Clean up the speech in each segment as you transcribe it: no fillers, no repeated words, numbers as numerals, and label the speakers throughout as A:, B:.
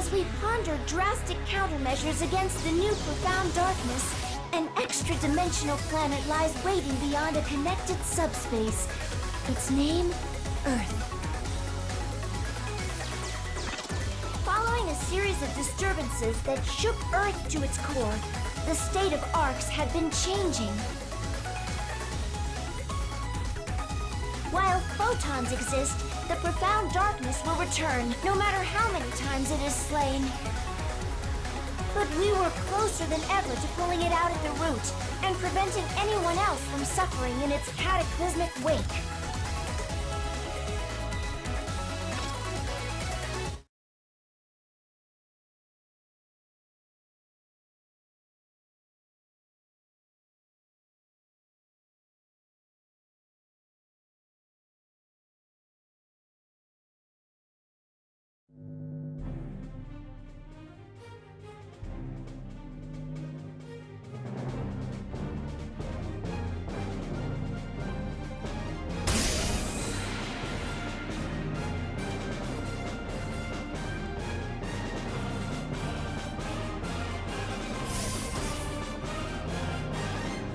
A: As we ponder drastic countermeasures against the new profound darkness, an extra-dimensional planet lies waiting beyond a connected subspace. Its name, Earth. Following a series of disturbances that shook Earth to its core, the state of Arcs had been changing. While photons exist, the profound darkness will return, no matter how many times it is slain. But we were closer than ever to pulling it out at the root, and preventing anyone else from suffering in its cataclysmic wake.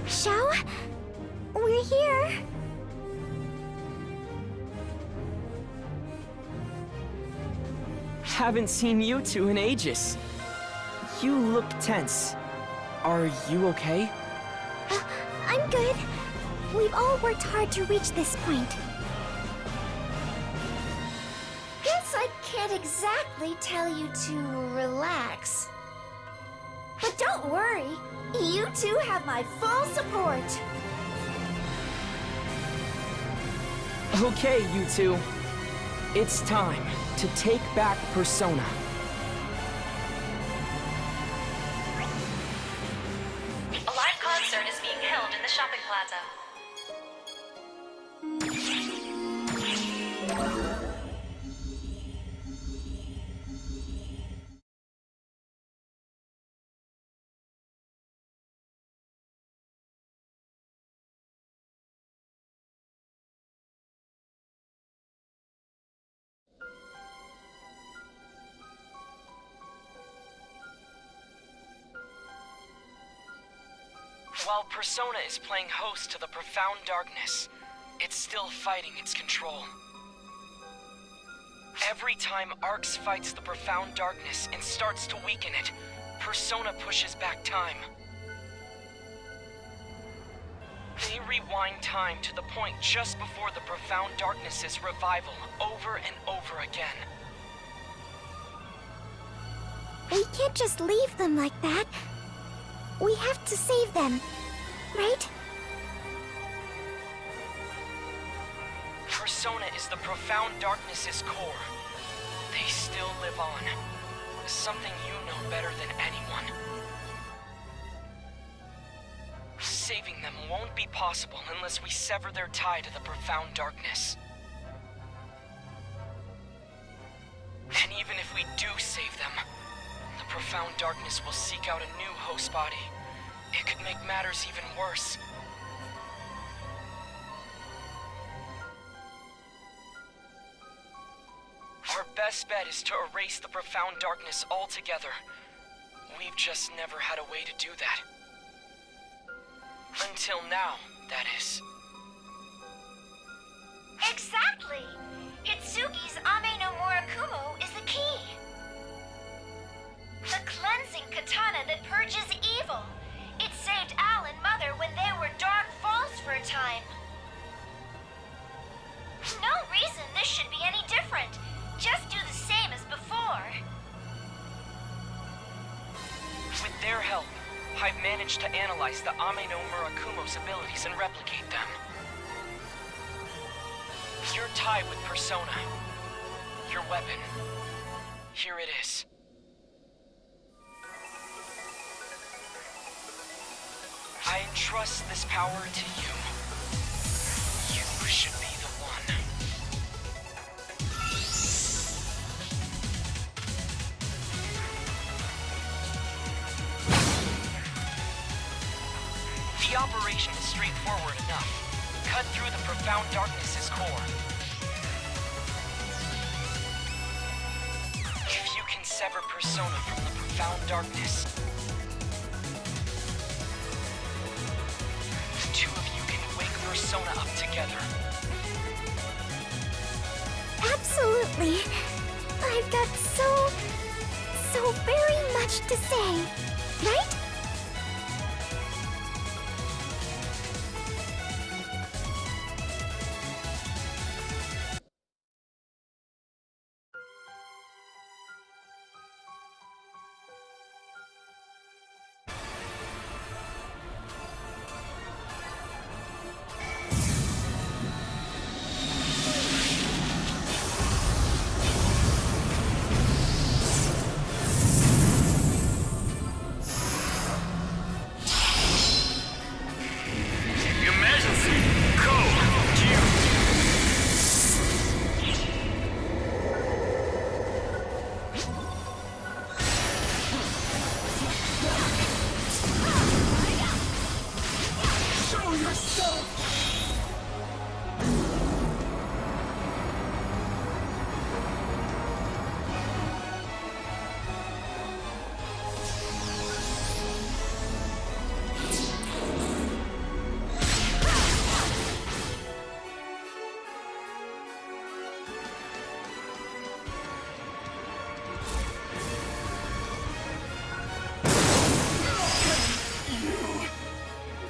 B: Xiao? We're here.
C: Haven't seen you two in ages. You look tense. Are you okay?
B: I'm good. We've all worked hard to reach this point.
A: Guess I can't exactly tell you to relax. But don't worry, you two have my full support.
C: Okay, you two. It's time to take back Persona.
D: A live concert is being held in the shopping plaza.
C: While Persona is playing host to the profound darkness, it's still fighting its control. Every time Arcs fights the profound darkness and starts to weaken it, Persona pushes back time. They rewind time to the point just before the profound darkness's revival over and over again.
B: We can't just leave them like that. We have to save them, right?
C: Persona is the profound darkness's core. They still live on. Something you know better than anyone. Saving them won't be possible unless we sever their tie to the profound darkness. And even if we do save them, the profound darkness will seek out a new host body. It could make matters even worse. Our best bet is to erase the profound darkness altogether. We've just never had a way to do that. Until now, that is.
A: Exactly! Hitsugi's Ame no Murakumo is the key. The cleansing katana that purges evil. It saved Al and Mother when they were Dark Falls for a time. No reason this should be any different. Just do the same as before.
C: With their help, I've managed to analyze the Ame no Murakumo's abilities and replicate them. Your tie with Persona. Your weapon. Here it is. I entrust this power to you. You should be the one. The operation is straightforward enough. Cut through the profound darkness's core. If you can sever Persona from the profound darkness. The two of you can wake Persona up together.
B: Absolutely. I've got so very much to say, right?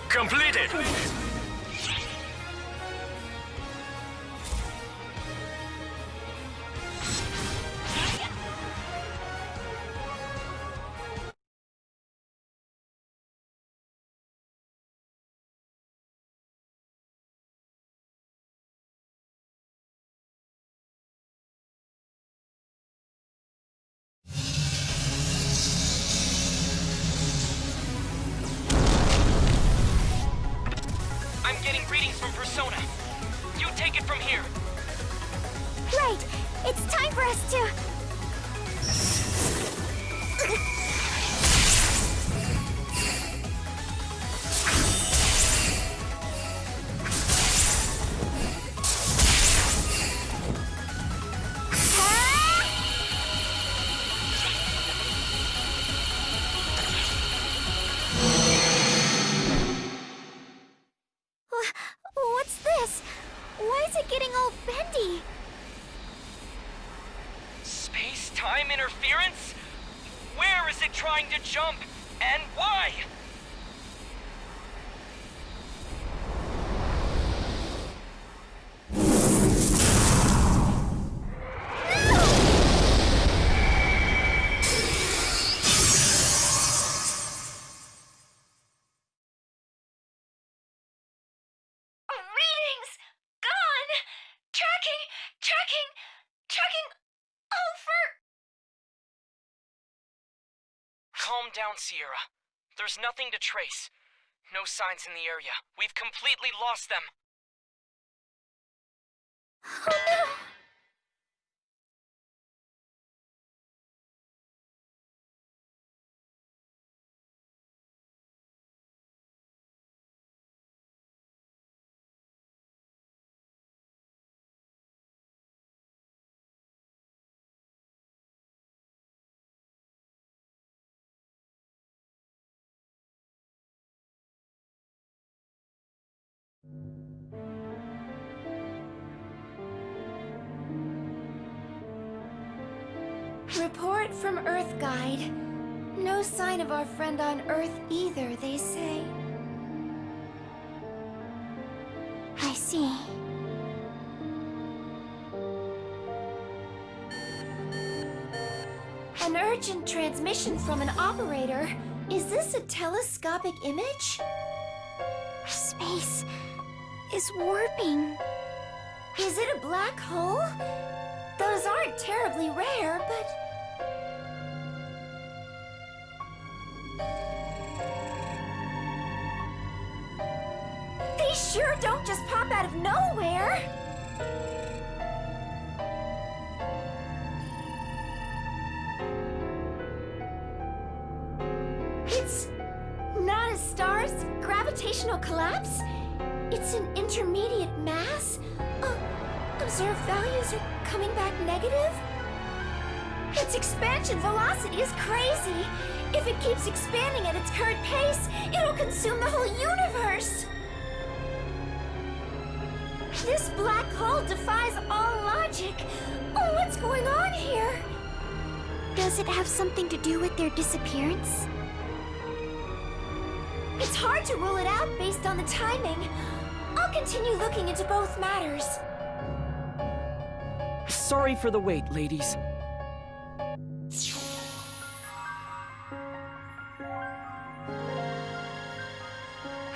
E: Completed!
C: I'm getting readings from Persona. You take it from here.
B: Right. It's time for us to... What's this? Why is it getting all bendy?
C: Space-time interference? Where is it trying to jump? And why?
D: Readings! Gone! Tracking over!
C: Calm down, Sierra. There's nothing to trace. No signs in the area. We've completely lost them.
B: Oh no!
A: Report from Earth Guide. No sign of our friend on Earth either, they say.
B: I see.
A: An urgent transmission from an operator. Is this a telescopic image?
B: Space is warping.
A: Is it a black hole? Those aren't terribly rare, but... They sure don't just pop out of nowhere! It's not a star's gravitational collapse. It's an intermediate mass. Observed values are coming back negative. Its expansion velocity is crazy. If it keeps expanding at its current pace, it'll consume the whole universe. This black hole defies all logic. Oh, what's going on here?
B: Does it have something to do with their disappearance?
A: It's hard to rule it out based on the timing. I'll continue looking into both matters.
C: Sorry for the wait, ladies.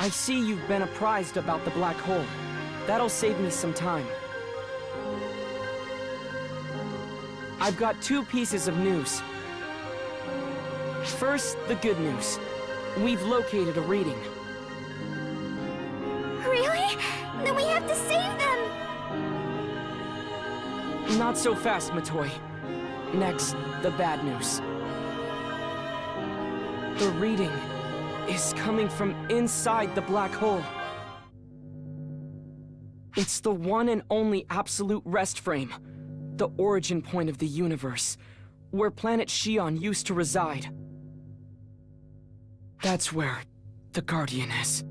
C: I see you've been apprised about the black hole. That'll save me some time. I've got 2 pieces of news. First, the good news. We've located a reading.
B: Really? Then we have to save them!
C: Not so fast, Matoy. Next, the bad news. The reading is coming from inside the black hole. It's the one and only absolute rest frame, the origin point of the universe, where planet Xion used to reside. That's where the Guardian is.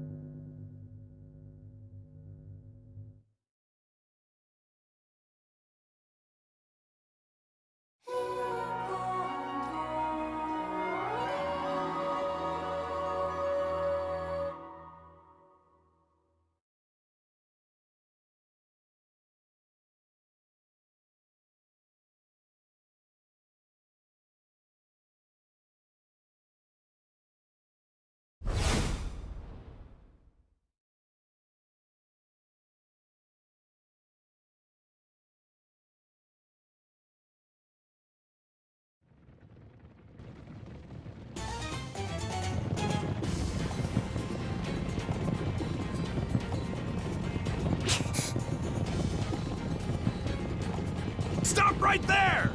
E: Stop right there!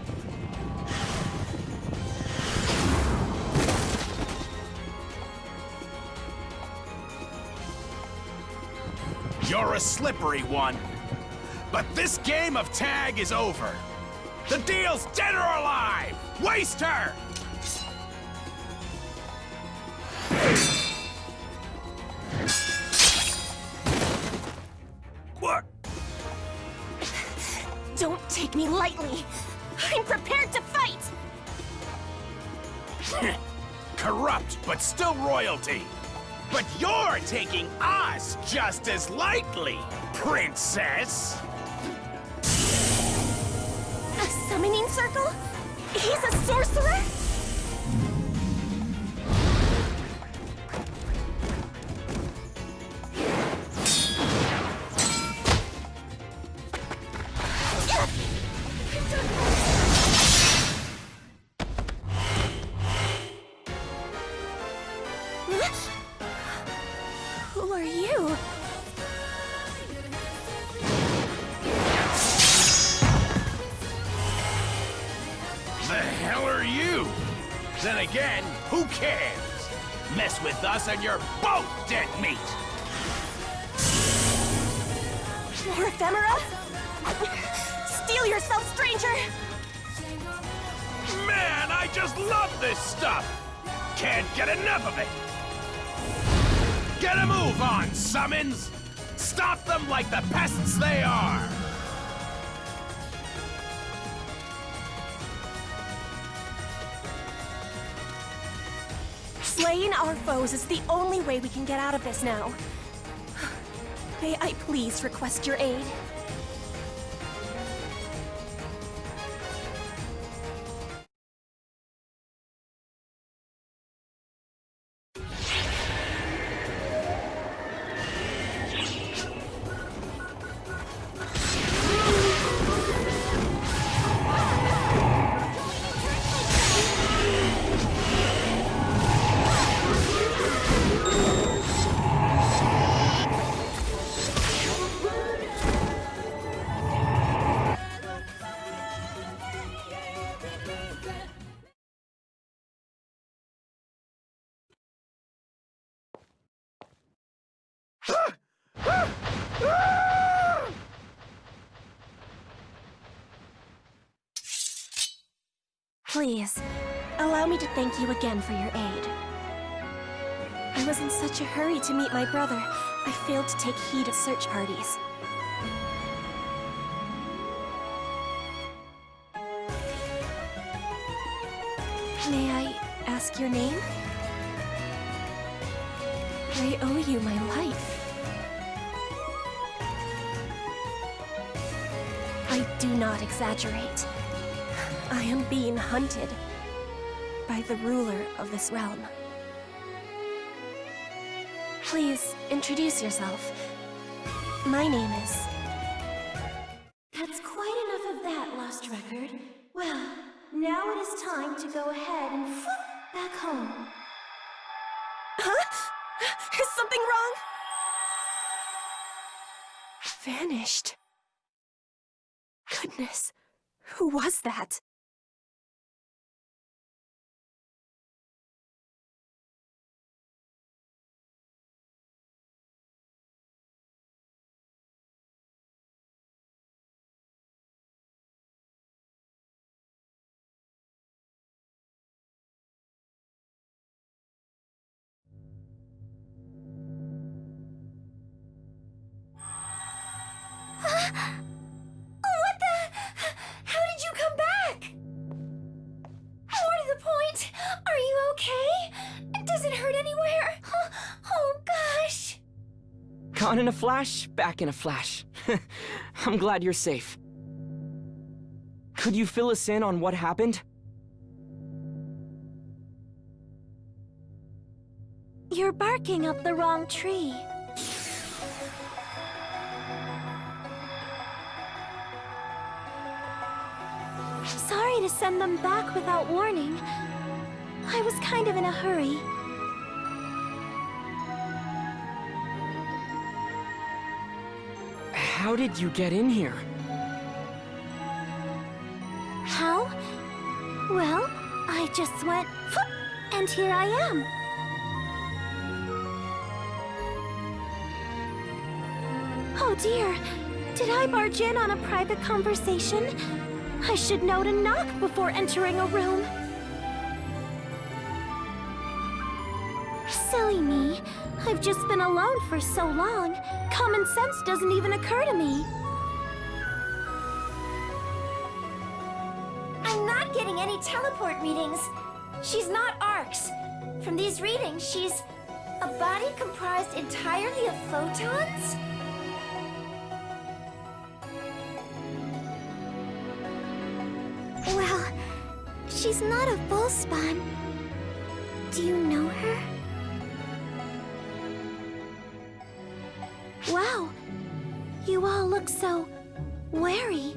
E: You're a slippery one. But this game of tag is over. The deal's dead or alive! Waste her! What?
A: Don't take me lightly. I'm prepared to fight!
E: Corrupt, but still royalty. But you're taking us just as lightly, princess!
A: A summoning circle? He's a sorcerer? Who are you?
E: The hell are you? Then again, who cares? Mess with us and you're both dead meat!
A: More ephemera? Steel yourself, stranger!
E: Man, I just love this stuff! Can't get enough of it! Get a move on, summons! Stop them like the pests they are!
A: Slaying our foes is the only way we can get out of this now. May I please request your aid?
F: Please, allow me to thank you again for your aid. I was in such a hurry to meet my brother, I failed to take heed of search parties. May I ask your name? I owe you my life. I do not exaggerate. I am being hunted by the ruler of this realm. Please, introduce yourself. My name is...
A: That's quite enough of that, Lost Record. Well, now it is time to go ahead and back home.
F: Huh? Is something wrong? Vanished. Goodness, who was that?
A: What the? How did you come back? More to the point, are you okay? Does it hurt anywhere? Oh gosh.
C: Gone in a flash, back in a flash. I'm glad you're safe. Could you fill us in on what happened?
B: You're barking up the wrong tree. Sorry to send them back without warning. I was kind of in a hurry.
C: How did you get in here?
B: How? Well, I just went, and here I am. Oh dear, did I barge in on a private conversation? I should know to knock before entering a room. Silly me. I've just been alone for so long. Common sense doesn't even occur to me.
A: I'm not getting any teleport readings. She's not Arcs. From these readings, she's a body comprised entirely of photons?
B: Well, she's not a full spawn. Do you know her? Wow, you all look so wary.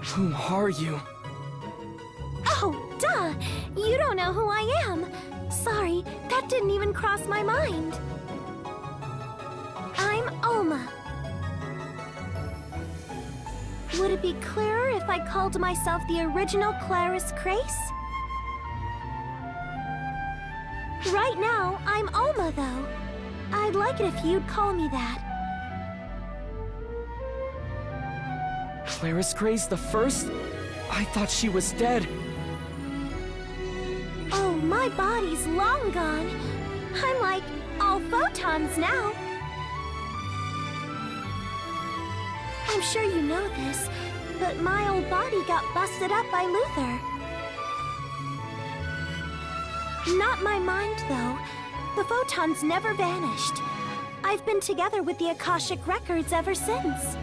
C: Who are you?
B: Oh, duh! You don't know who I am. Sorry, that didn't even cross my mind. I'm Alma. Would it be clearer if I called myself the original Claris Crace? Right now, I'm Alma, though. I'd like it if you'd call me that.
C: Claris Grace the First? I thought she was dead.
B: Oh, my body's long gone. I'm like all photons now. I'm sure you know this, but my old body got busted up by Luther. Not my mind, though. The photons never vanished. I've been together with the Akashic Records ever since.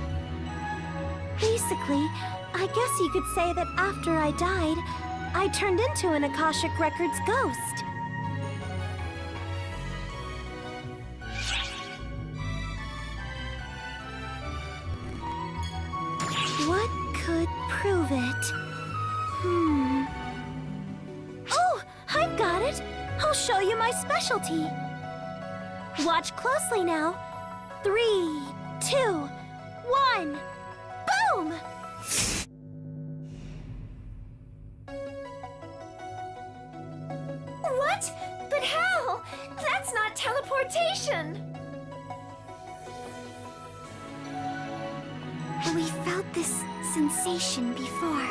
B: Basically, I guess you could say that after I died, I turned into an Akashic Records ghost. What could prove it? Oh, I've got it! I'll show you my specialty. Watch closely now. 3, 2, 1. Boom!
A: What? But how? That's not teleportation!
B: We felt this sensation before.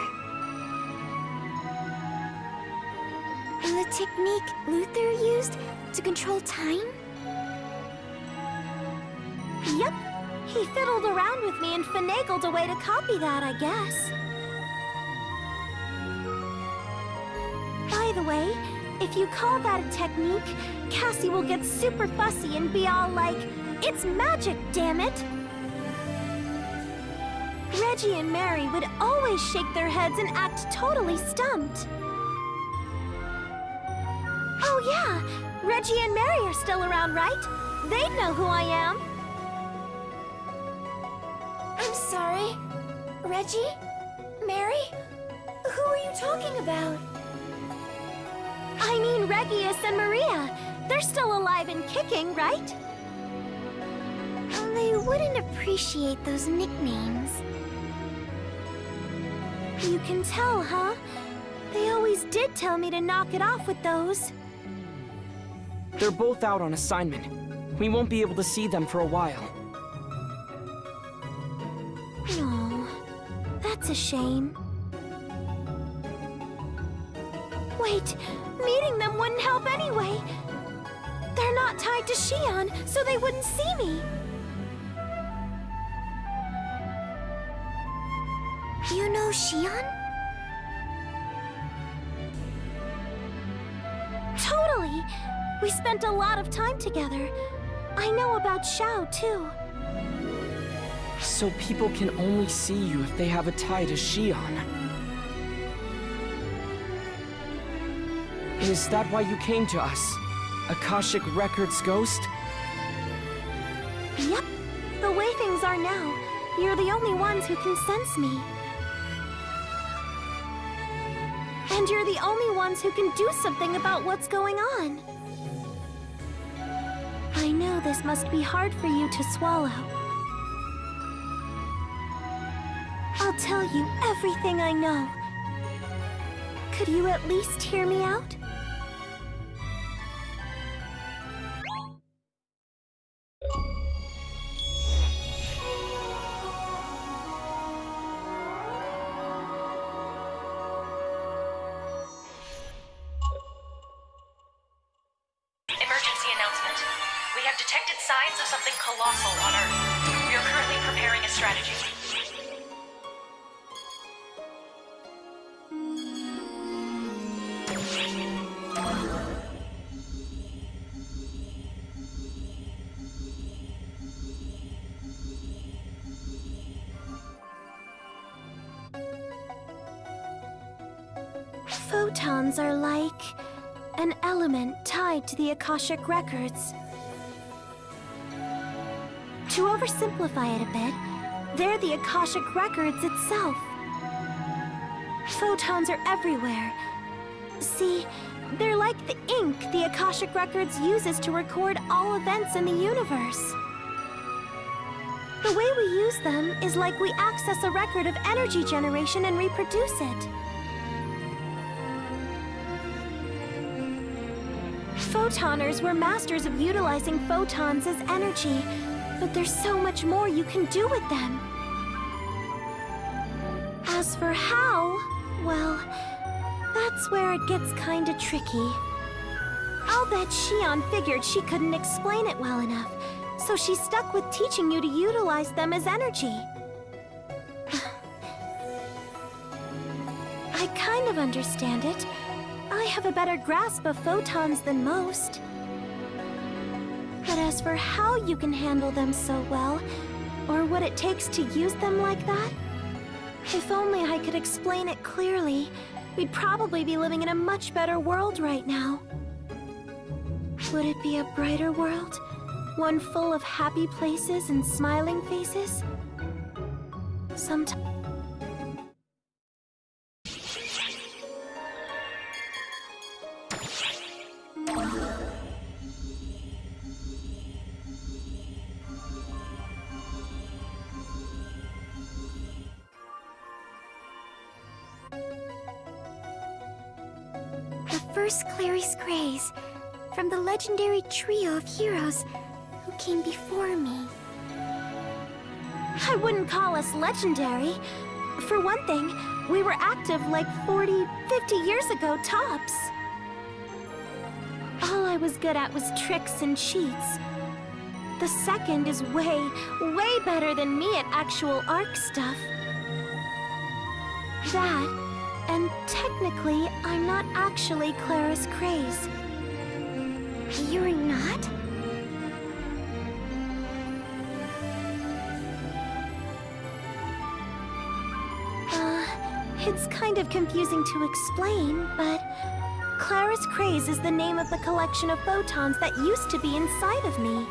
A: technique Luther used to control time?
B: Yep. He fiddled around with me and finagled a way to copy that, I guess. By the way, if you call that a technique, Cassie will get super fussy and be all like, "It's magic, damn it!" Reggie and Mary would always shake their heads and act totally stumped. Oh yeah, Reggie and Mary are still around, right? They'd know who I am.
A: I'm sorry. Reggie? Mary? Who are you talking about?
B: I mean Regius and Maria. They're still alive and kicking, right?
A: They wouldn't appreciate those nicknames.
B: You can tell, huh? They always did tell me to knock it off with those.
C: They're both out on assignment. We won't be able to see them for a while.
B: No, that's a shame. Wait, meeting them wouldn't help anyway. They're not tied to Xion, so they wouldn't see me.
A: You know Xion?
B: Totally! We spent a lot of time together. I know about Xiao, too.
C: So people can only see you if they have a tie to Xion. Is that why you came to us? Akashic Records ghost?
B: Yep. The way things are now, you're the only ones who can sense me. And you're the only ones who can do something about what's going on. I know this must be hard for you to swallow. I'll tell you everything I know. Could you at least hear me out?
D: Emergency announcement. We have detected signs of something colossal on Earth. We are currently preparing a strategy.
B: Photons are like an element tied to the Akashic Records. To oversimplify it a bit, they're the Akashic Records itself. Photons are everywhere. See, they're like the ink the Akashic Records uses to record all events in the universe. The way we use them is like we access a record of energy generation and reproduce it. Photoners were masters of utilizing photons as energy, but there's so much more you can do with them. As for how, well, that's where it gets kinda tricky. I'll bet Xion figured she couldn't explain it well enough, so she stuck with teaching you to utilize them as energy. I kind of understand it. I have a better grasp of photons than most. But as for how you can handle them so well, or what it takes to use them like that, if only I could explain it clearly, we'd probably be living in a much better world right now. Would it be a brighter world? One full of happy places and smiling faces? Sometimes.
A: The first Clarice Greys, from the legendary trio of heroes who came before me.
B: I wouldn't call us legendary. For one thing, we were active like 40, 50 years ago tops. I was good at was tricks and cheats. The second is way, way better than me at actual arc stuff. That, and technically, I'm not actually Clara's craze.
A: You're not?
B: It's kind of confusing to explain, but Clara's craze is the name of the collection of photons that used to be inside of me.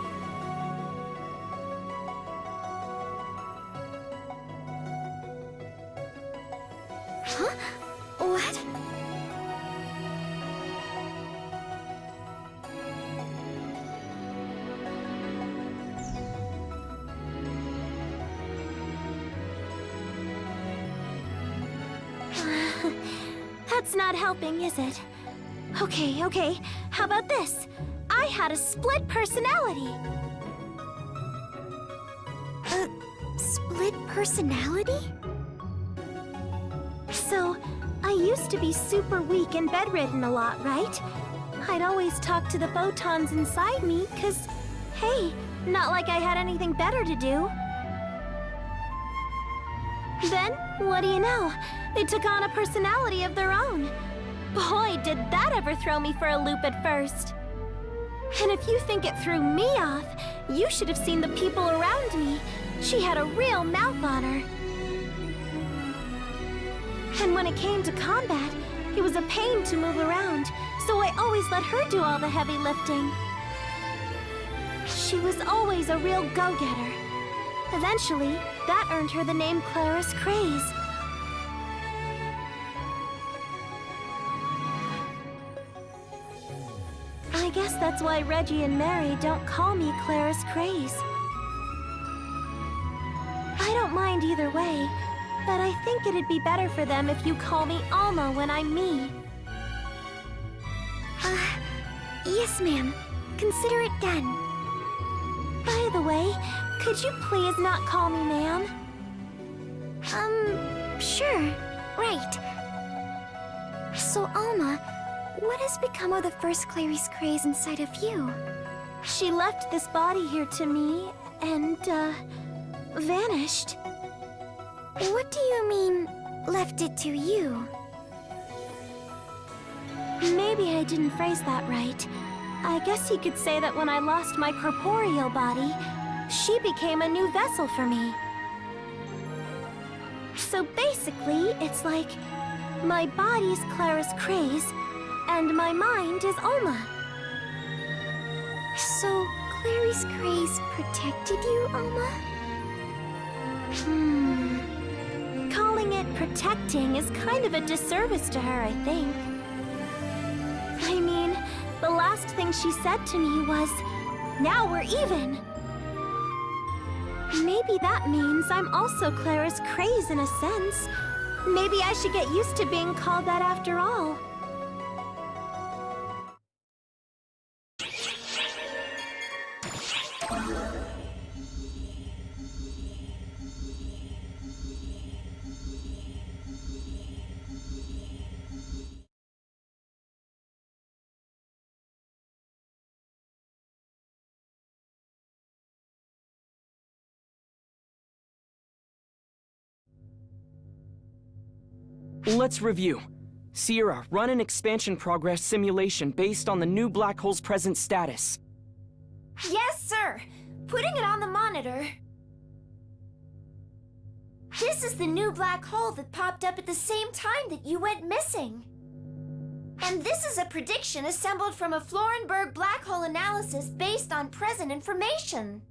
A: Huh? What?
B: That's not helping, is it? Okay. How about this? I had a split personality.
A: Split personality?
B: So, I used to be super weak and bedridden a lot, right? I'd always talk to the photons inside me, 'cause, hey, not like I had anything better to do. Then, what do you know? They took on a personality of their own. Boy, did that ever throw me for a loop at first. And if you think it threw me off, you should have seen the people around me. She had a real mouth on her. And when it came to combat, it was a pain to move around, so I always let her do all the heavy lifting. She was always a real go-getter. Eventually, that earned her the name Clara's Craze. I guess that's why Reggie and Mary don't call me Clara's Craze. I don't mind either way, but I think it'd be better for them if you call me Alma when I'm me.
A: Yes, ma'am. Consider it done.
B: By the way, could you please not call me ma'am?
A: Sure. Right. So, Alma, what has become of the first Clary's Craze inside of you?
B: She left this body here to me, and, vanished.
A: What do you mean, left it to you?
B: Maybe I didn't phrase that right. I guess you could say that when I lost my corporeal body, she became a new vessel for me. So basically, it's like, my body's Clara's Craze, and my mind is Alma.
A: So, Clary's Craze protected you, Alma?
B: Calling it protecting is kind of a disservice to her, I think. I mean, the last thing she said to me was, "Now we're even." Maybe that means I'm also Clara's Craze in a sense. Maybe I should get used to being called that after all.
C: Let's review. Sierra, run an expansion progress simulation based on the new black hole's present status.
A: Yes, sir! Putting it on the monitor. This is the new black hole that popped up at the same time that you went missing. And this is a prediction assembled from a Florenberg black hole analysis based on present information.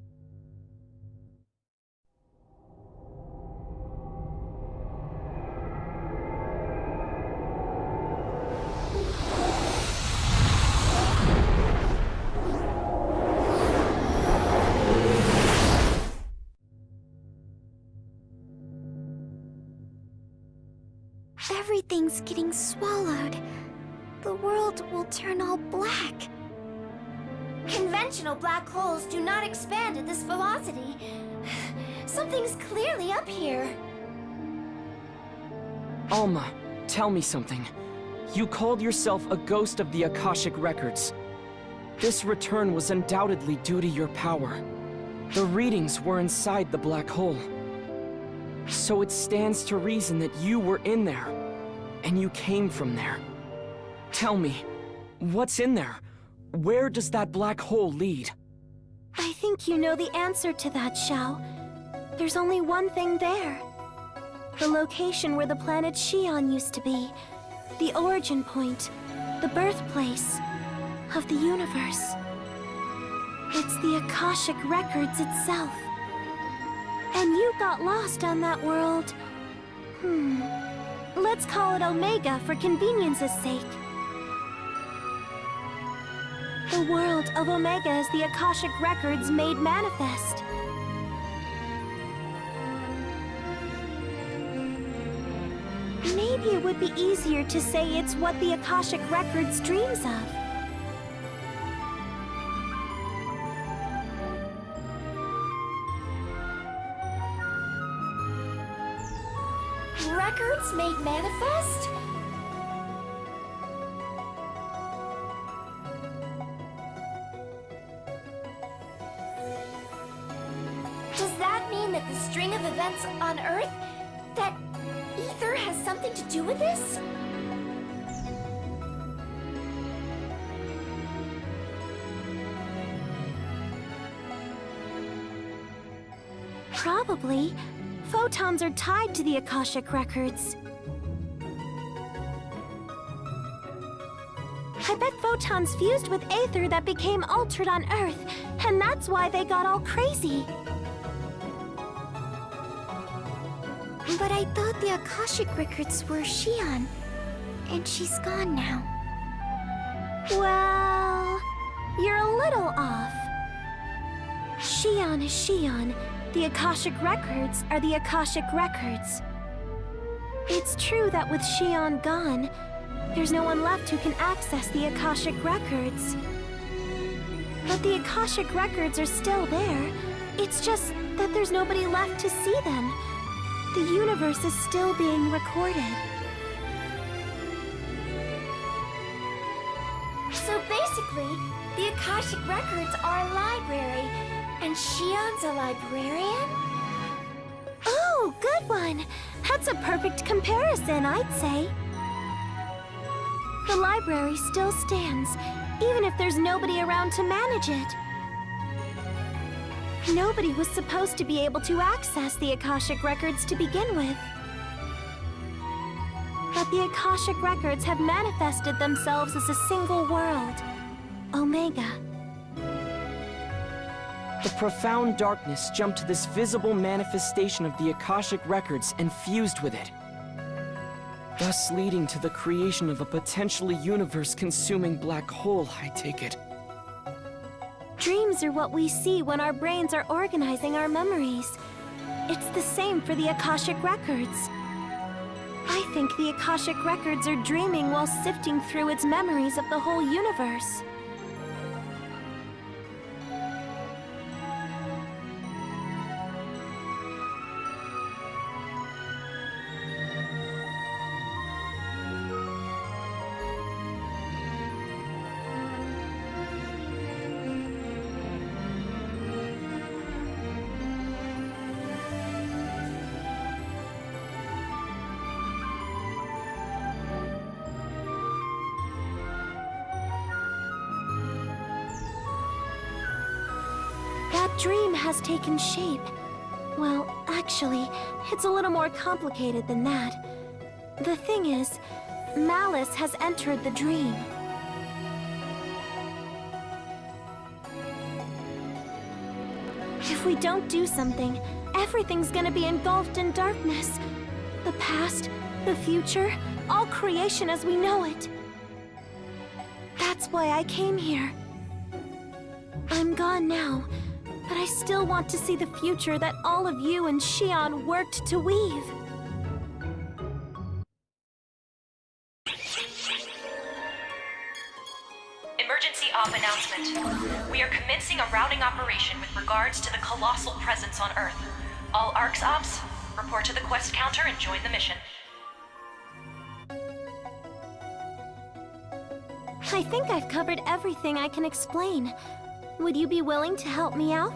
A: Everything's getting swallowed. The world will turn all black. Conventional black holes do not expand at this velocity. Something's clearly up here.
C: Alma, tell me something. You called yourself a ghost of the Akashic Records.
G: This return was undoubtedly due to your power. The readings were inside the black hole. So it stands to reason that you were in there, and you came from there. Tell me, what's in there? Where does that black hole lead?
B: I think you know the answer to that, Xiao. There's only one thing there. The location where the planet Xi'an used to be. The origin point. The birthplace of the universe. It's the Akashic Records itself. And you got lost on that world. Let's call it Omega for convenience's sake. The world of Omega is the Akashic Records made manifest. Maybe it would be easier to say it's what the Akashic Records dreams of.
A: Records made manifest? Does that mean that the string of events on Earth, that ether has something to do with this?
B: Probably. Photons are tied to the Akashic Records. I bet photons fused with aether that became altered on Earth, and that's why they got all crazy.
A: But I thought the Akashic Records were Xi'an, and she's gone now.
B: Well, you're a little off. Xi'an is Xi'an. The Akashic Records are the Akashic Records. It's true that with Xi'an gone, there's no one left who can access the Akashic Records. But the Akashic Records are still there. It's just that there's nobody left to see them. The universe is still being recorded.
A: So basically, the Akashic Records are a library, and Xi'an's a librarian?
B: Oh, good one! That's a perfect comparison, I'd say. The library still stands, even if there's nobody around to manage it. Nobody was supposed to be able to access the Akashic Records to begin with. But the Akashic Records have manifested themselves as a single world, Omega.
G: The profound darkness jumped to this visible manifestation of the Akashic Records and fused with it, thus leading to the creation of a potentially universe-consuming black hole, I take it.
B: Dreams are what we see when our brains are organizing our memories. It's the same for the Akashic Records. I think the Akashic Records are dreaming while sifting through its memories of the whole universe. That dream has taken shape. Well, actually, it's a little more complicated than that. The thing is, Malice has entered the dream. If we don't do something, everything's gonna be engulfed in darkness. The past, the future, all creation as we know it. That's why I came here. I'm gone now, but I still want to see the future that all of you and Xi'an worked to weave.
D: Emergency op announcement. We are commencing a routing operation with regards to the colossal presence on Earth. All ARCS ops, report to the quest counter and join the mission.
B: I think I've covered everything I can explain. Would you be willing to help me out?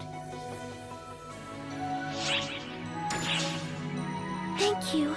B: Thank you.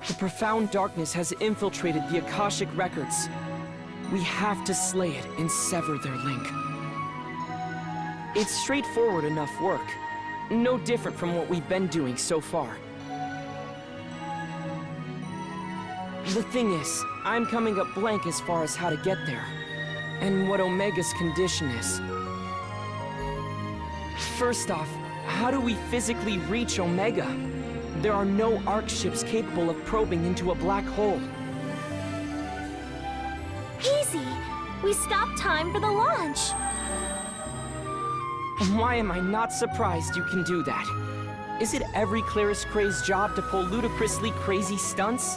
G: The profound darkness has infiltrated the Akashic records. We have to slay it and sever their link. It's straightforward enough work. No different from what we've been doing so far. The thing is, I'm coming up blank as far as how to get there, and what Omega's condition is. First off, how do we physically reach Omega? There are no ARC ships capable of probing into a black hole.
B: Easy! We stopped time for the launch!
G: Why am I not surprised you can do that? Is it every Claris Cray's job to pull ludicrously crazy stunts?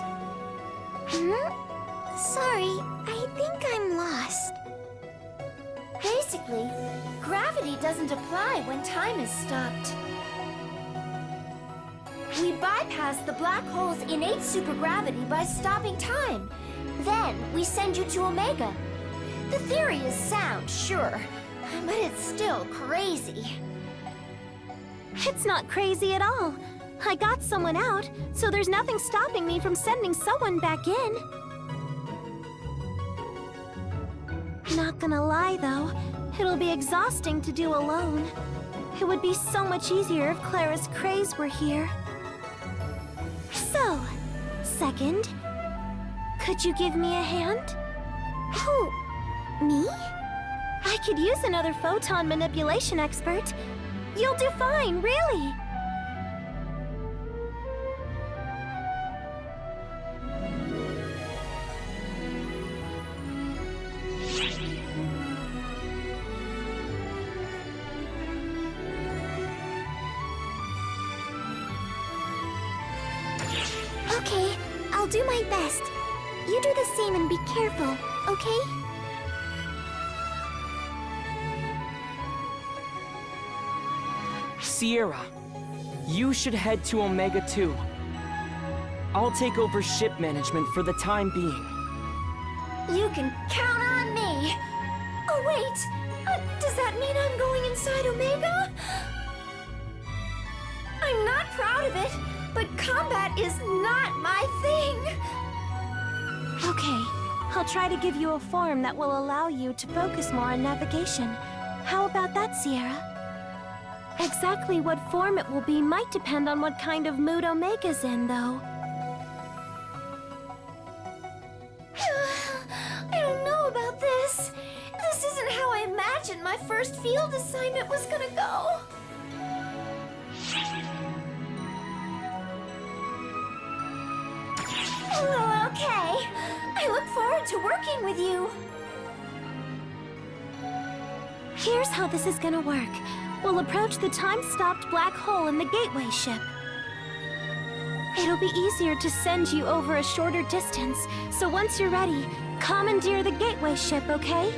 A: Sorry, I think I'm lost. Basically, gravity doesn't apply when time is stopped. We bypass the black hole's innate supergravity by stopping time. Then, we send you to Omega. The theory is sound, sure, but it's still crazy.
B: It's not crazy at all. I got someone out, so there's nothing stopping me from sending someone back in. Not gonna lie, though, it'll be exhausting to do alone. It would be so much easier if Claris Craze were here. So, second, could you give me a hand?
A: Who? Me?
B: I could use another photon manipulation expert. You'll do fine, really.
A: Okay, I'll do my best. You do the same and be careful, okay?
G: Sierra, you should head to Omega 2. I'll take over ship management for the time being.
A: You can count on me. Oh, wait. Does that mean I'm going inside Omega? I'm not proud of it, but combat is not my thing.
B: Okay, I'll try to give you a form that will allow you to focus more on navigation. How about that, Sierra? Exactly what form it will be might depend on what kind of mood Omega's in, though.
A: I don't know about this. This isn't how I imagined my first field assignment was gonna go. Well, okay. I look forward to working with you.
B: Here's how this is gonna work. We'll approach the time-stopped black hole in the gateway ship. It'll be easier to send you over a shorter distance, so once you're ready, commandeer the gateway ship, okay?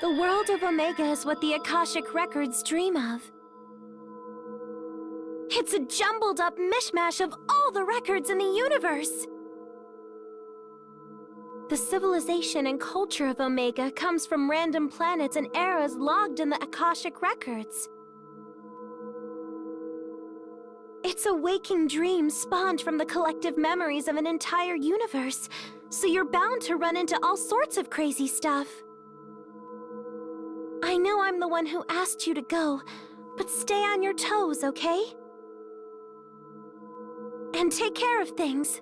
B: The world of Omega is what the Akashic records dream of. It's a jumbled up mishmash of all the records in the universe. The civilization and culture of Omega comes from random planets and eras logged in the Akashic records. It's a waking dream spawned from the collective memories of an entire universe, so you're bound to run into all sorts of crazy stuff. I know I'm the one who asked you to go, but stay on your toes, okay? And take care of things.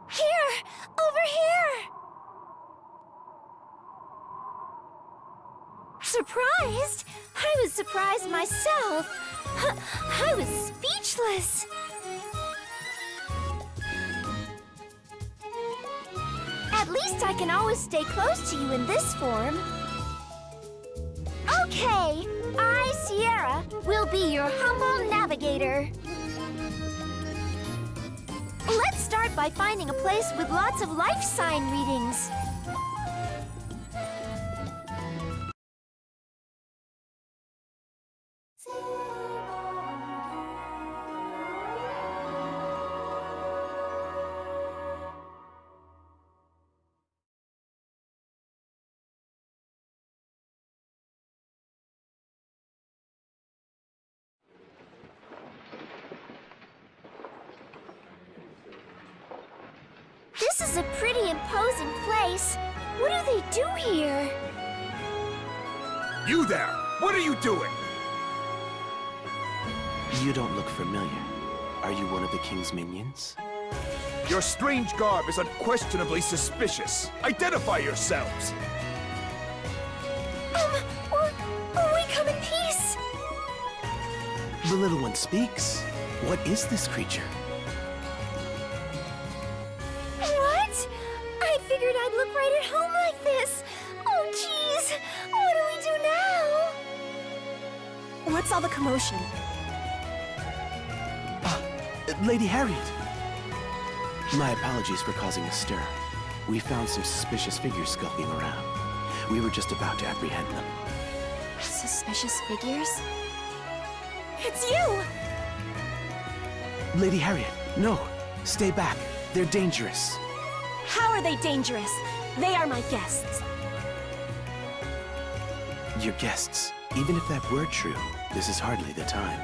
B: Here! Over here!
A: Surprised? I was surprised myself. I was speechless. At least I can always stay close to you in this form. Okay, I, Sierra, will be your humble navigator. Let's start by finding a place with lots of life sign readings. This is a pretty imposing place. What do they do here?
E: You there! What are you doing?
H: You don't look familiar. Are you one of the king's minions?
E: Your strange garb is unquestionably suspicious. Identify yourselves!
A: Or we come in peace.
H: The little one speaks. What is this creature?
A: What? I figured I'd look right at home like this. Oh, jeez. What do we do now?
F: What's all the commotion?
H: Lady Harriet! My apologies for causing a stir. We found some suspicious figures skulking around. We were just about to apprehend them.
F: Suspicious figures? It's you!
H: Lady Harriet, no! Stay back. They're dangerous.
F: How are they dangerous? They are my guests.
H: Your guests. Even if that were true, this is hardly the time.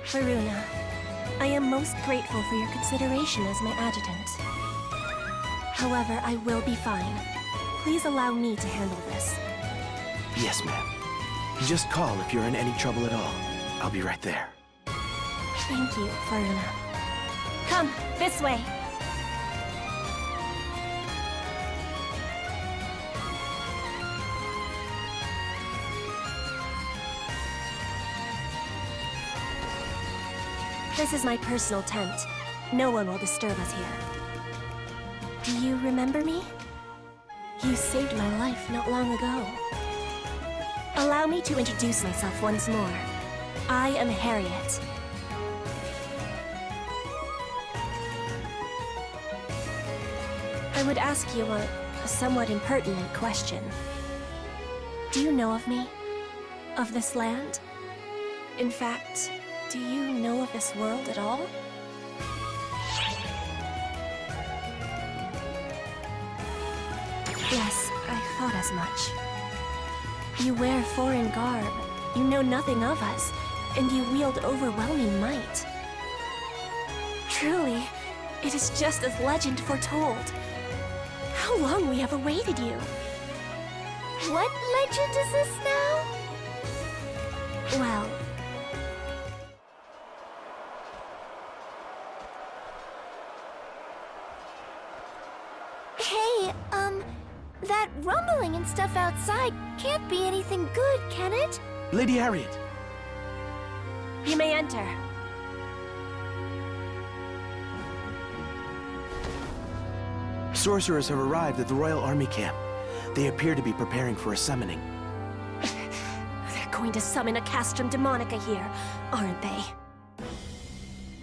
F: Varuna, I am most grateful for your consideration as my adjutant. However, I will be fine. Please allow me to handle this.
H: Yes, ma'am. Just call if you're in any trouble at all. I'll be right there.
F: Thank you, Varuna. Come, this way. This is my personal tent. No one will disturb us here. Do you remember me? You saved my life not long ago. Allow me to introduce myself once more. I am Harriet. I would ask you a somewhat impertinent question. Do you know of me? Of this land? In fact, do you know of this world at all? Yes, I thought as much. You wear foreign garb, you know nothing of us, and you wield overwhelming might. Truly, it is just as legend foretold. How long we have awaited you!
A: What legend is this now?
F: Well...
A: Hey, that rumbling and stuff outside can't be anything good, can it?
H: Lady Harriet!
F: You may enter.
H: Sorcerers have arrived at the Royal Army camp. They appear to be preparing for a summoning.
F: going to summon a Castrum Demonica here, aren't they?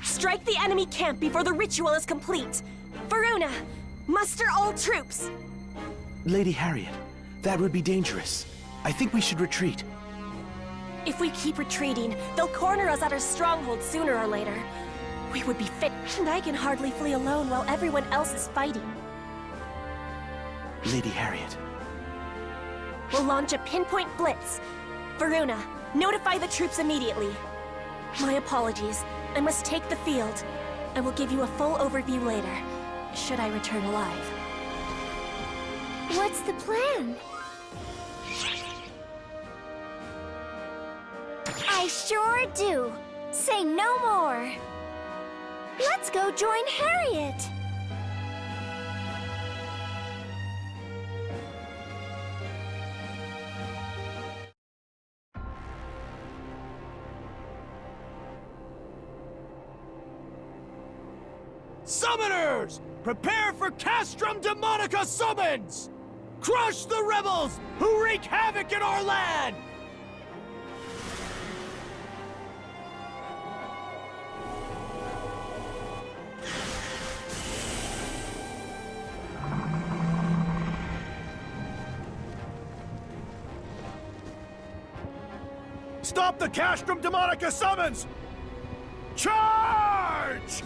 F: Strike the enemy camp before the ritual is complete! Varuna, muster all troops!
H: Lady Harriet, that would be dangerous. I think we should retreat.
F: If we keep retreating, they'll corner us at our stronghold sooner or later. We would be fit, and I can hardly flee alone while everyone else is fighting.
H: Lady Harriet.
F: We'll launch a pinpoint blitz. Varuna, notify the troops immediately. My apologies. I must take the field. I will give you a full overview later, should I return alive.
A: What's the plan? I sure do. Say no more. Let's go join Harriet.
E: Summoners! Prepare for Castrum Demonica summons! Crush the rebels who wreak havoc in our land! Stop the Castrum Demonica summons! Charge!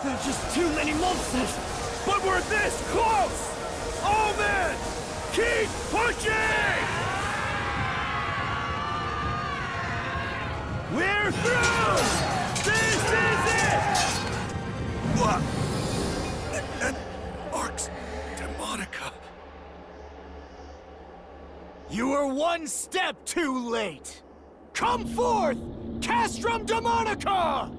E: There's just too many monsters! But we're this close! All men, keep pushing! We're through! This is it! What? And Arx Demonica. You were one step too late! Come forth, Castrum Demonica!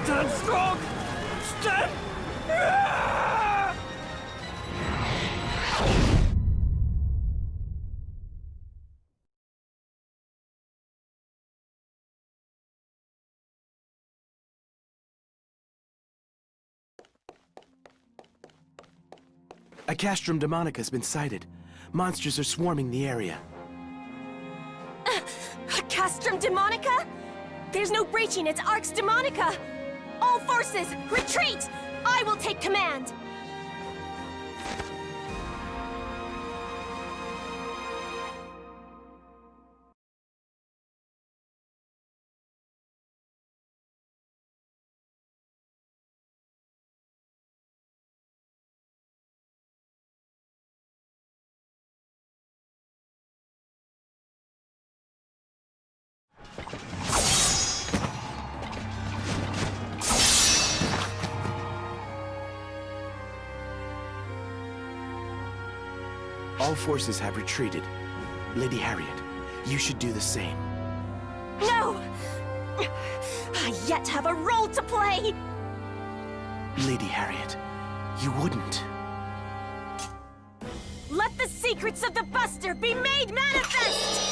E: Stand strong! Stand!
H: A Castrum Demonica has been sighted. Monsters are swarming the area.
F: Castrum Demonica? There's no breaching, it's Arx Demonica! All forces, retreat! I will take command!
H: All forces have retreated. Lady Harriet, you should do the same.
F: No! I yet have a role to play!
H: Lady Harriet, you wouldn't.
F: Let the secrets of the Buster be made manifest!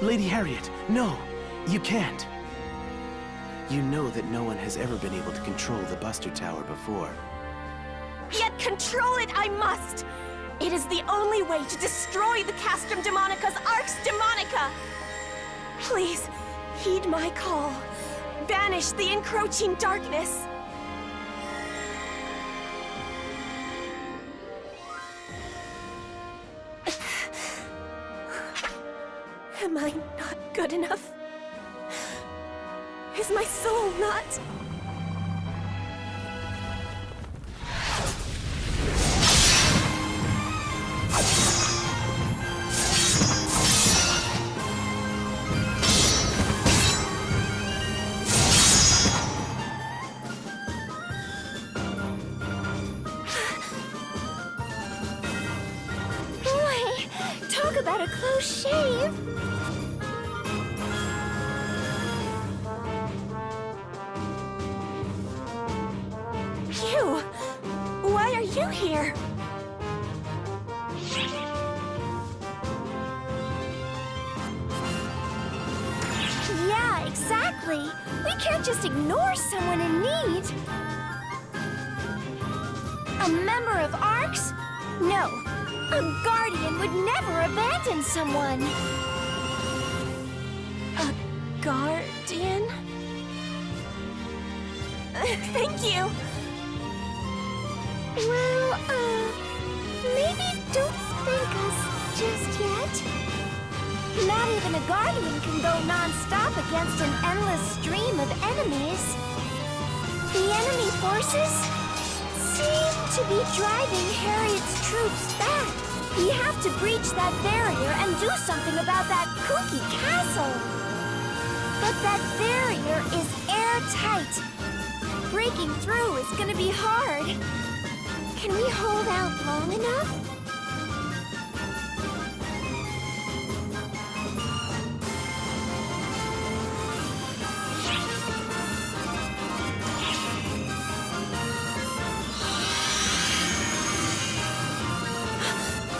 H: Lady Harriet, no! You can't! You know that no one has ever been able to control the Buster Tower before.
F: Yet control it I must! It is the only way to destroy the Castrum Demonica's Arx Demonica! Please, heed my call. Banish the encroaching darkness. good enough? Is my soul not...
A: Boy, talk about a close shave.
F: You! Why are you here?
A: Yeah, exactly. We can't just ignore someone in need. A member of ARCS? No. A Guardian would never abandon someone.
F: A guardian? Thank you!
A: Well, maybe don't thank us just yet. Not even a Guardian can go non-stop against an endless stream of enemies. The enemy forces seem to be driving Harriet's troops back. We have to breach that barrier and do something about that kooky castle. But that barrier is airtight. Breaking through is gonna be hard. Can we hold out long enough?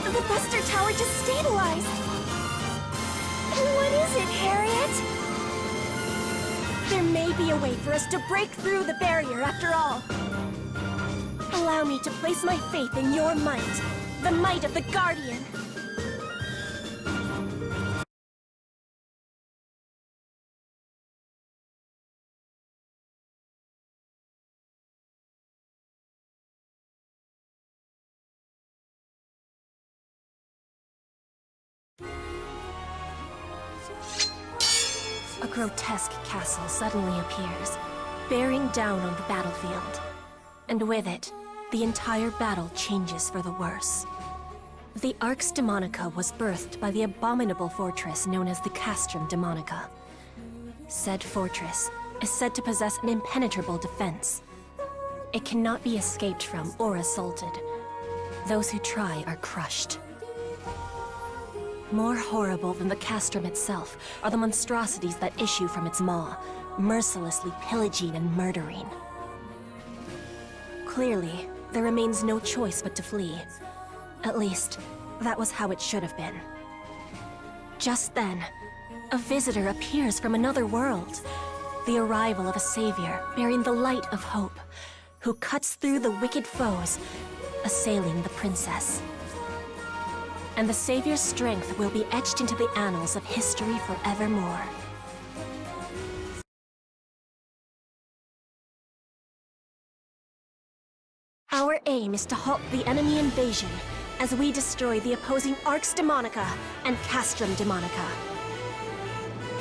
F: The Buster Tower just stabilized!
A: What is it, Harriet?
F: There may be a way for us to break through the barrier after all. Allow me to place my faith in your might, the might of the Guardian. A grotesque castle suddenly appears, bearing down on the battlefield. And with it, the entire battle changes for the worse. The Arx Demonica was birthed by the abominable fortress known as the Castrum Demonica. Said fortress is said to possess an impenetrable defense. It cannot be escaped from or assaulted. Those who try are crushed. More horrible than the castrum itself are the monstrosities that issue from its maw, mercilessly pillaging and murdering. Clearly, there remains no choice but to flee. At least, that was how it should have been. Just then, a visitor appears from another world. The arrival of a savior bearing the light of hope, who cuts through the wicked foes, assailing the princess. And the savior's strength will be etched into the annals of history forevermore. Our aim is to halt the enemy invasion as we destroy the opposing Arx Demonica and Castrum Demonica.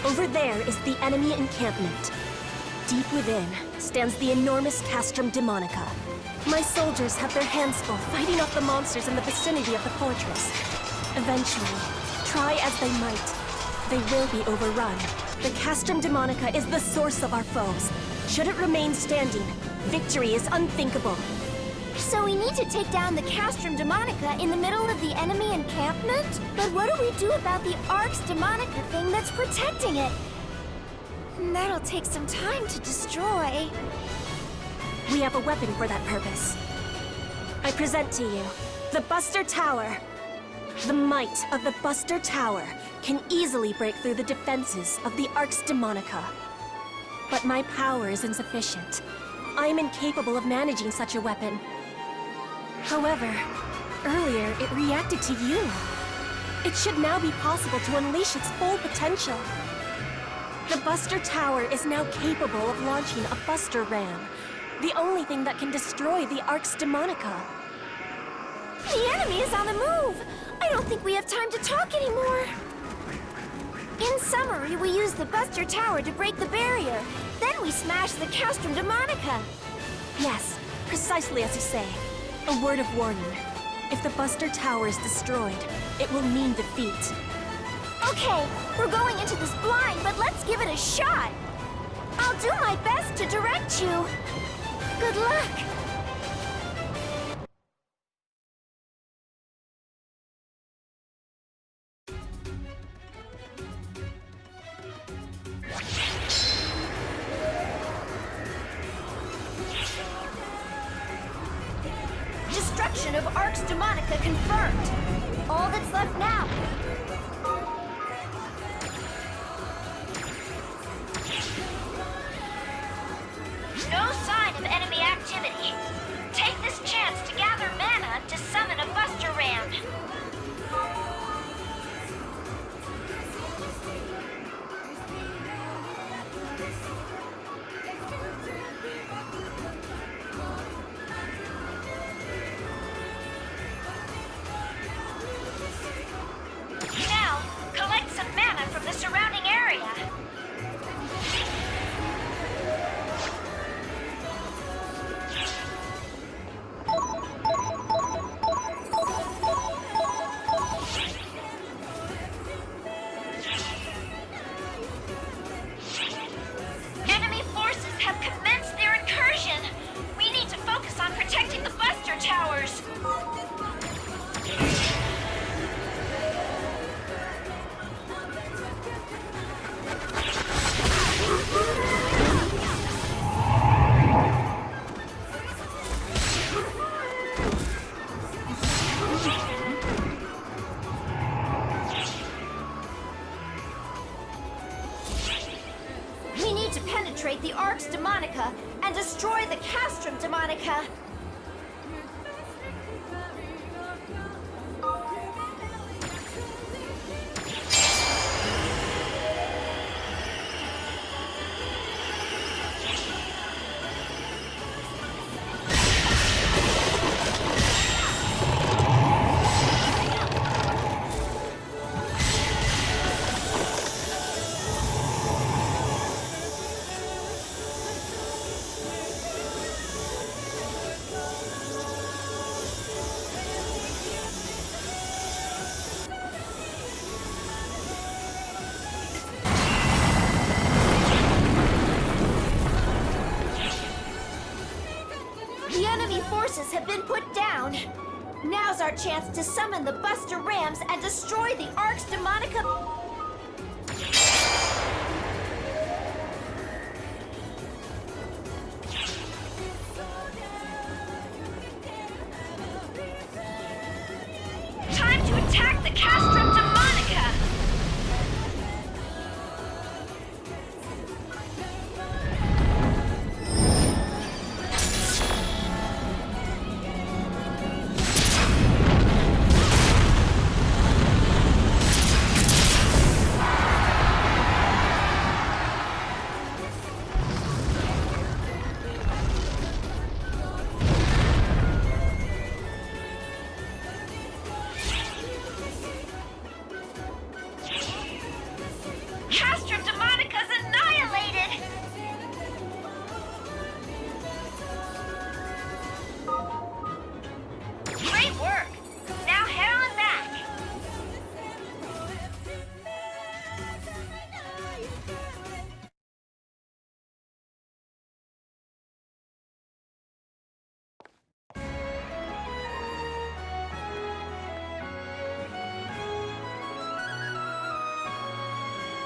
F: Over there is the enemy encampment. Deep within stands the enormous Castrum Demonica. My soldiers have their hands full fighting off the monsters in the vicinity of the fortress. Eventually, try as they might, they will be overrun. The Castrum Demonica is the source of our foes. Should it remain standing, victory is unthinkable.
A: So we need to take down the Castrum Demonica in the middle of the enemy encampment? But what do we do about the Arx Demonica thing that's protecting it? That'll take some time to destroy.
F: We have a weapon for that purpose. I present to you the Buster Tower. The might of the Buster Tower can easily break through the defenses of the Arx Demonica. But my power is insufficient. I am incapable of managing such a weapon. However, earlier it reacted to you. It should now be possible to unleash its full potential. The Buster Tower is now capable of launching a Buster Ram, the only thing that can destroy the Arx Demonica.
A: The enemy is on the move! I don't think we have time to talk anymore. In summary, we use the Buster Tower to break the barrier. Then we smash the Castrum Demonica.
F: Yes, precisely as you say. A word of warning. If the Buster Tower is destroyed, it will mean defeat.
A: Okay, we're going into this blind, but let's give it a shot. I'll do my best to direct you. Good luck. Destruction of Arx Demonica confirmed. All that's left now. No sign of enemy activity. Take this chance to gather mana to summon a Buster Ram. Now, collect some mana from the surrounding area. Enemy forces have commenced their incursion. We need to focus on protecting the Buster Towers. We need to penetrate the Arx Demonica and destroy the Castrum Demonica. The enemy forces have been put down. Now's our chance to summon the Buster Rams and destroy the Arx Demonica. Time to attack the Castrum Demonica! Castrum Demonica's annihilated! Great work! Now head on back!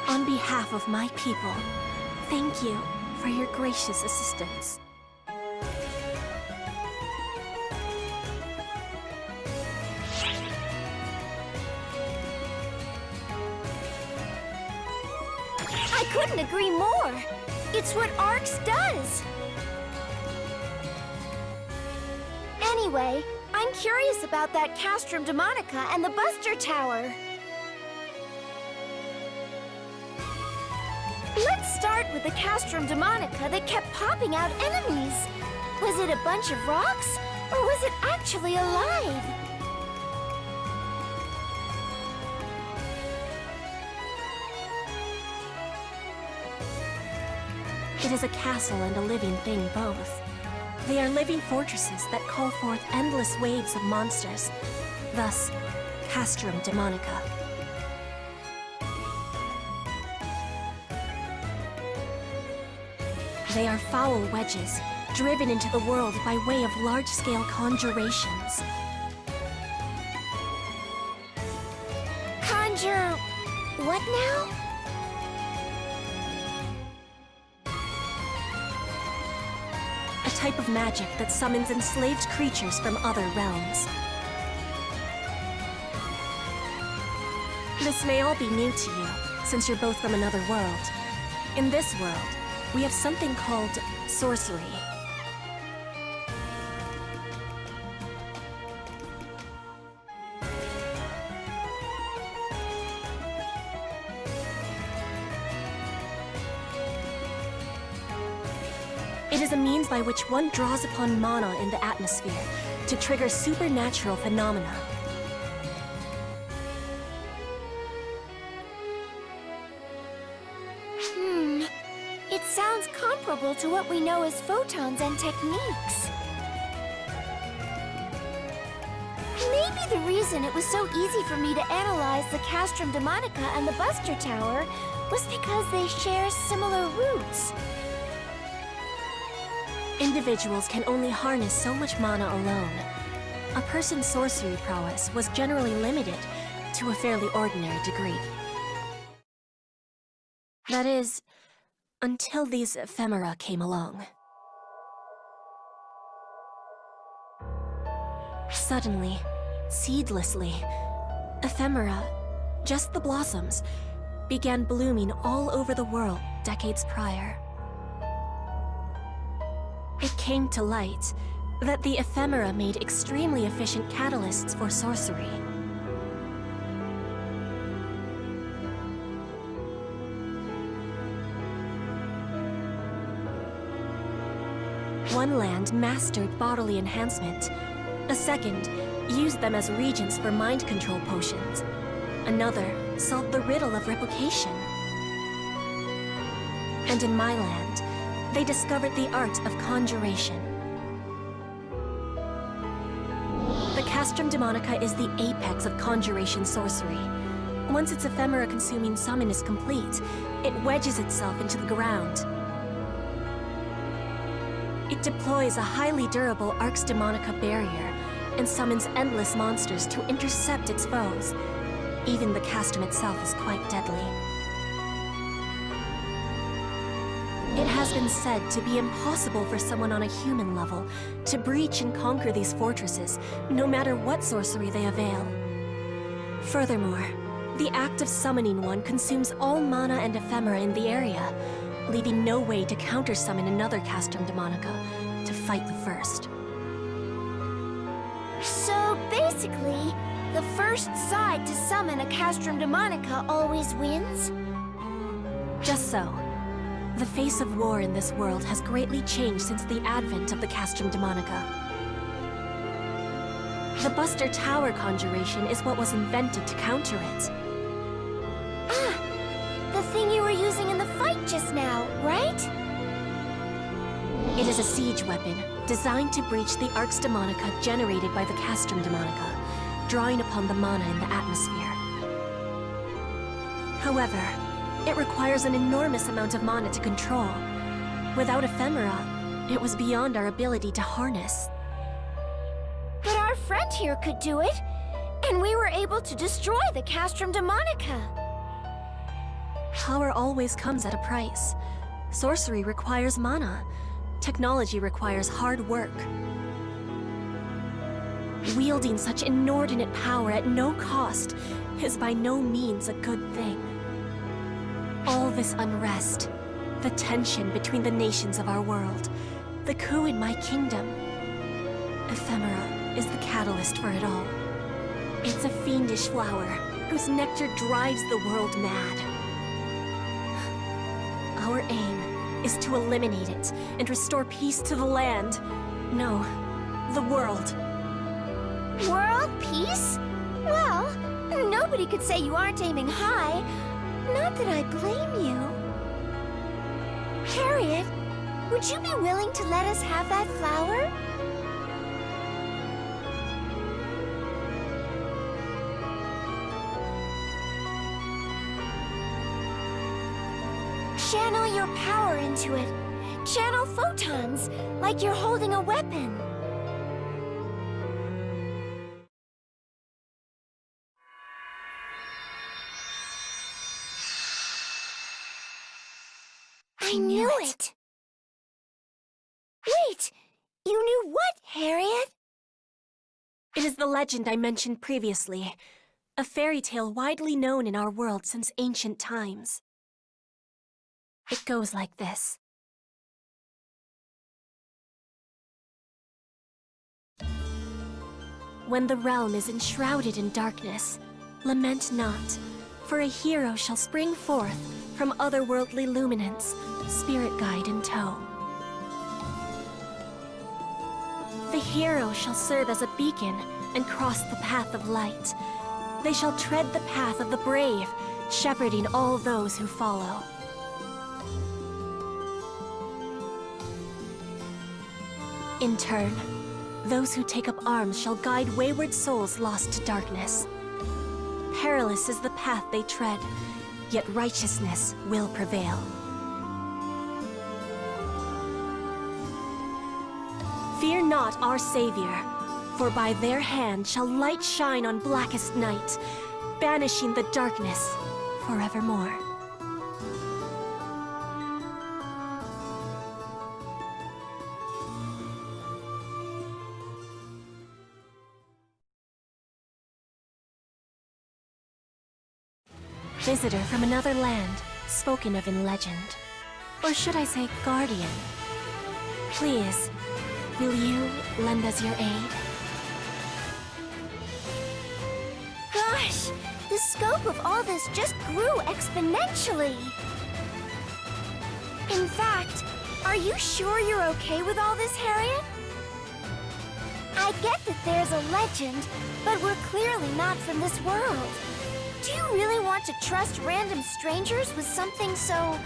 F: On behalf of my people, thank you for your gracious assistance.
A: I couldn't agree more. It's what Arx does. Anyway, I'm curious about that Castrum Demonica and the Buster Tower. Let's start with the Castrum Demonica that kept popping out enemies. Was it a bunch of rocks, or was it actually alive?
F: It is a castle and a living thing both. They are living fortresses that call forth endless waves of monsters, thus, Castrum Demonica. They are foul wedges, driven into the world by way of large-scale conjurations.
A: Conjure... what now?
F: A type of magic that summons enslaved creatures from other realms. This may all be new to you, since you're both from another world. In this world, we have something called sorcery. It is a means by which one draws upon mana in the atmosphere to trigger supernatural phenomena.
A: It sounds comparable to what we know as photons and techniques. Maybe the reason it was so easy for me to analyze the Castrum Demonica and the Buster Tower was because they share similar roots.
F: Individuals can only harness so much mana alone. A person's sorcery prowess was generally limited to a fairly ordinary degree. That is, until these ephemera came along. Suddenly, seedlessly, ephemera, just the blossoms, began blooming all over the world decades prior. It came to light that the ephemera made extremely efficient catalysts for sorcery. One land mastered bodily enhancement. A second used them as regents for mind control potions. Another solved the riddle of replication. And in my land, they discovered the art of conjuration. The Castrum Demonica is the apex of conjuration sorcery. Once its ephemera-consuming summon is complete, it wedges itself into the ground. It deploys a highly durable Arx Demonica barrier and summons endless monsters to intercept its foes. Even the Castrum itself is quite deadly. It has been said to be impossible for someone on a human level to breach and conquer these fortresses, no matter what sorcery they avail. Furthermore, the act of summoning one consumes all mana and ephemera in the area, leaving no way to counter-summon another Castrum Demonica to fight the first.
A: So basically, the first side to summon a Castrum Demonica always wins?
F: Just so. The face of war in this world has greatly changed since the advent of the Castrum Demonica. The Buster Tower conjuration is what was invented to counter it.
A: Ah! The thing you were using in the fight just now, right?
F: It is a siege weapon, designed to breach the Arx Demonica generated by the Castrum Demonica, drawing upon the mana in the atmosphere. However, it requires an enormous amount of mana to control. Without ephemera, it was beyond our ability to harness.
A: But our friend here could do it, and we were able to destroy the Castrum Demonica.
F: Power always comes at a price. Sorcery requires mana. Technology requires hard work. Wielding such inordinate power at no cost is by no means a good thing. All this unrest, the tension between the nations of our world, the coup in my kingdom. Ephemera is the catalyst for it all. It's a fiendish flower whose nectar drives the world mad. Our aim is to eliminate it and restore peace to the land. No, the world.
A: World peace? Well, nobody could say you aren't aiming high. Not that I blame you. Harriet, would you be willing to let us have that flower? Channel your power into it. Channel photons, like you're holding a weapon. I knew it! Wait! You knew what, Harriet?
F: It is the legend I mentioned previously. A fairy tale widely known in our world since ancient times. It goes like this. When the realm is enshrouded in darkness, lament not, for a hero shall spring forth from otherworldly luminance, spirit guide in tow. The hero shall serve as a beacon and cross the path of light. They shall tread the path of the brave, shepherding all those who follow. In turn, those who take up arms shall guide wayward souls lost to darkness. Perilous is the path they tread, yet righteousness will prevail. Fear not our Savior, for by their hand shall light shine on blackest night, banishing the darkness forevermore. Visitor from another land, spoken of in legend. Or should I say guardian? Please, will you lend us your aid?
A: Gosh, the scope of all this just grew exponentially. In fact, are you sure you're okay with all this, Harriet? I get that there's a legend, but we're clearly not from this world. Do you really want to trust random strangers with something so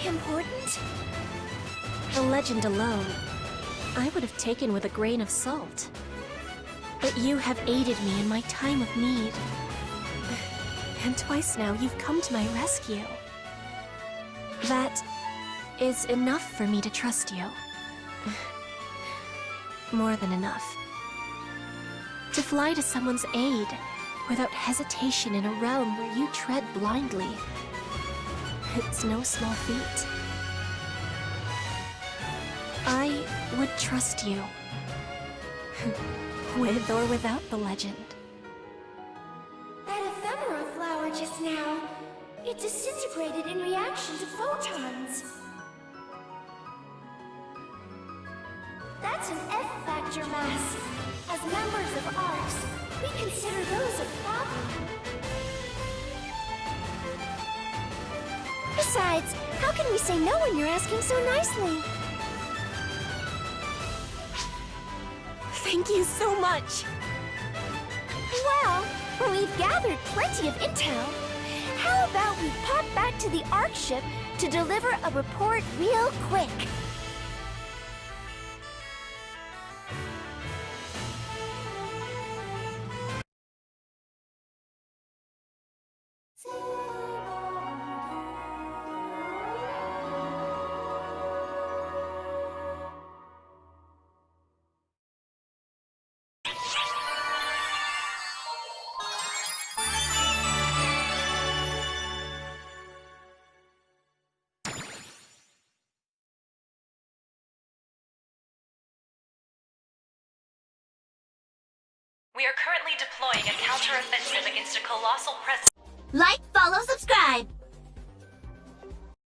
A: important?
F: The legend alone, I would have taken with a grain of salt. But you have aided me in my time of need. And twice now you've come to my rescue. That is enough for me to trust you. More than enough. To fly to someone's aid without hesitation in a realm where you tread blindly. It's no small feat. I would trust you. With or without the legend.
A: That ephemera flower just now, it disintegrated in reaction to photons. That's an F-factor mass. As members of ARCS, we consider those a problem. Besides, how can we say no when you're asking so nicely?
F: Thank you so much!
A: Well, we've gathered plenty of intel. How about we pop back to the ARC ship to deliver a report real quick?
D: We are currently deploying a counter-offensive against a colossal presence.
A: Like, follow, subscribe!